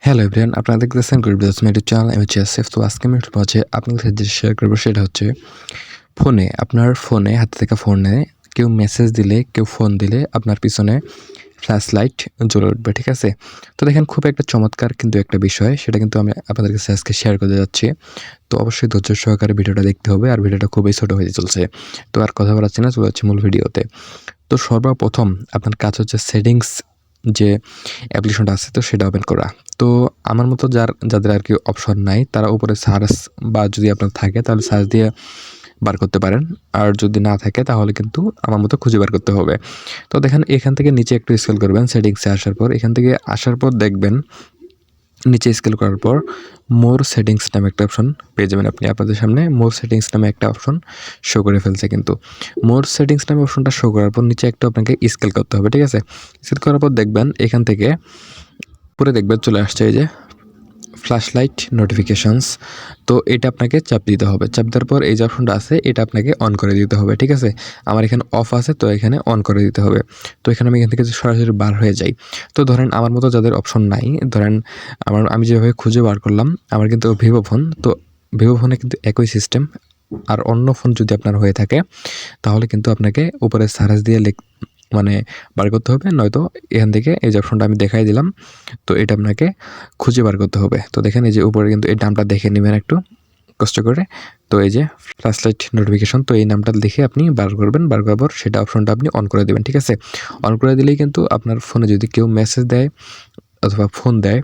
Hello everyone, আপনারা দেখতেছেন গরিব দাস ইউটিউব চ্যানেল। আমি হচ্ছে আসিফ। তো আজকে আমি একটু মাঝে আপনাদের সাথে যে শেয়ার করবো সেটা হচ্ছে আপনার ফোনে হাতে থাকা ফোনে কেউ মেসেজ দিলে, কেউ ফোন দিলে আপনার পিছনে ফ্ল্যাশ লাইট জ্বলে উঠবে, ঠিক আছে? তো দেখেন, খুব একটা চমৎকার কিন্তু একটা বিষয়, সেটা কিন্তু আমি আপনাদের কাছে আজকে শেয়ার করতে যাচ্ছি। তো অবশ্যই ধৈর্য সহকারে ভিডিওটা দেখতে হবে, আর ভিডিওটা খুবই ছোটো হয়ে চলছে। তো আর কথা বলাচ্ছি না, চলে যাচ্ছি মূল ভিডিওতে। তো সর্বপ্রথম আপনার কাজ হচ্ছে সেটিংস যে অ্যাপ্লিকেশনটা আছে তো সেটা ওপেন করা। তো আমার মতো যাদের আর কি অপশন নাই, তারা উপরে সার্চ বা যদি আপনার থাকে তাহলে সার্চ দিয়ে বার করতে পারেন। আর যদি না থাকে তাহলে কিন্তু আমার মতো খুঁজে বার করতে হবে। তো দেখেন, এখান থেকে নিচে একটু স্ক্রল করবেন সেটিংসে আসার পর। এখান থেকে আসার পর দেখবেন নিচে স্ক্রল করার পর মোর সেটিংস নামে একটা অপশন পেয়ে যাবেন আপনি। আপনাদের সামনে মোর সেটিংস নামে একটা অপশন শো করে ফেলছে, কিন্তু মোর সেটিংস নামে অপশনটা শো করার পর নিচে একটু আপনাকে স্কেল করতে হবে, ঠিক আছে? স্কেল করার পর দেখবেন এখান থেকে উপরে দেখবেন চলে আসছে এই যে ফ্ল্যাশ লাইট নোটিফিকেশনস। তো এটা আপনাকে চাপ দিতে হবে। চাপ দেওয়ার পর এই যে অপশনটা আছে এটা আপনাকে অন করে দিতে হবে, ঠিক আছে? আমার এখানে অফ আছে, তো এখানে অন করে দিতে হবে। তো এখানে আমি এখান থেকে সরাসরি বার হয়ে যাই। তো ধরেন আমার মতো যাদের অপশন নাই, ধরেন আমি যেভাবে খুঁজে বার করলাম, আমার কিন্তু ভিভো ফোন, তো ভিভো ফোনে কিন্তু একই সিস্টেম। আর অন্য ফোন যদি আপনার হয়ে থাকে তাহলে কিন্তু আপনাকে উপরে সার্চ দিয়ে মানে বার করতে হবে, নয়তো এখান থেকে এই যে অপশনটা আমি দেখাই দিলাম, তো এটা আপনাকে খুঁজে বার করতে হবে। তো দেখেন এই যে উপরে কিন্তু এই নামটা দেখে নেবেন একটু কষ্ট করে। তো এই যে ফ্ল্যাশ লাইট নোটিফিকেশন, তো এই নামটা লিখে আপনি বার করবেন। বার করার পর সেটা অপশনটা আপনি অন করে দেবেন, ঠিক আছে? অন করে দিলেই কিন্তু আপনার ফোনে যদি কেউ মেসেজ দেয় অথবা ফোন দেয়,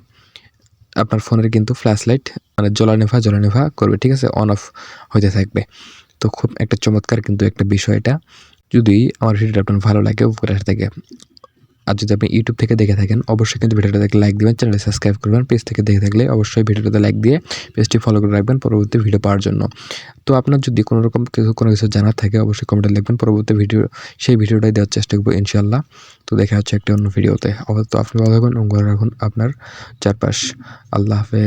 আপনার ফোনের কিন্তু ফ্ল্যাশ লাইট মানে জ্বলানিভা করবে, ঠিক আছে? অন অফ হইতে থাকবে। তো খুব একটা চমৎকার কিন্তু একটা বিষয় এটা। যদি আমার ভিডিওটা আপনার ভালো লাগে উপকার থেকে, আর যদি আপনি ইউটিউব থেকে দেখে থাকেন অবশ্যই কিন্তু ভিডিওটাতে লাইক দিবেন, চ্যানেলটি সাবস্ক্রাইব করবেন। পেজ থেকে দেখে থাকলে অবশ্যই ভিডিওটাতে লাইক দিয়ে পেজটি ফলো করে রাখবেন পরবর্তী ভিডিও পাওয়ার জন্য। তো আপনার যদি কোনো কিছু জানার থাকে অবশ্যই কমেন্টে লিখবেন। পরবর্তী সেই ভিডিওটাই দেওয়ার চেষ্টা করবো ইনশাআল্লাহ। তো দেখা হচ্ছে একটা অন্য ভিডিওতে। আপাতত আপনি ভালো থাকুন এবং ভালো রাখুন আপনার চারপাশ। আল্লাহ হাফেজ।